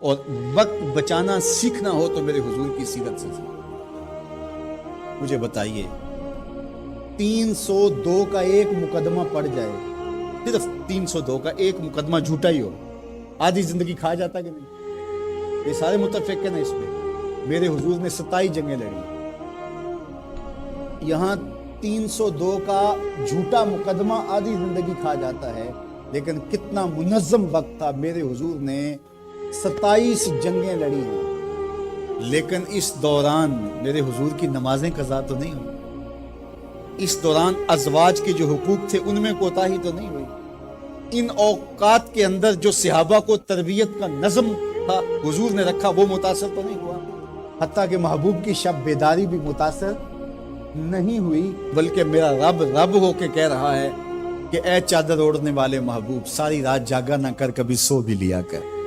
और वक्त बचाना सीखना हो तो मेरे हुजूर की सीरत से सीखो। मुझे बताइए 302 का एक मुकदमा पड़ जाए, सिर्फ 302 का एक मुकदमा झूठा ही हो, आधी जिंदगी खा जाता कि नहीं? ये सारे मुतफिक है ना इस पे। मेरे हुजूर ने 27 जंगें लड़ी, यहां 302 का झूठा मुकदमा आधी जिंदगी खा जाता है, लेकिन कितना मुनज्जम वक्त था। मेरे हुजूर ने 27 जंगें लड़ी हैं, लेकिन इस दौरान मेरे हुजूर की नमाजें कज़ा तो नहीं हुई। इस दौरान अज़वाज के जो हुकूक थे उनमें कोताही तो नहीं हुई। इन औकात के अंदर जो सहाबा को तरबियत का नज़म था हुजूर ने रखा, वो मुतासर तो नहीं हुआ। हत्ता कि महबूब की शब बेदारी भी मुतासर नहीं हुई, बल्कि मेरा रब रब होके कह रहा है कि ए चादर ओढ़ने वाले महबूब, सारी रात जागा ना कर, कभी सो भी लिया कर।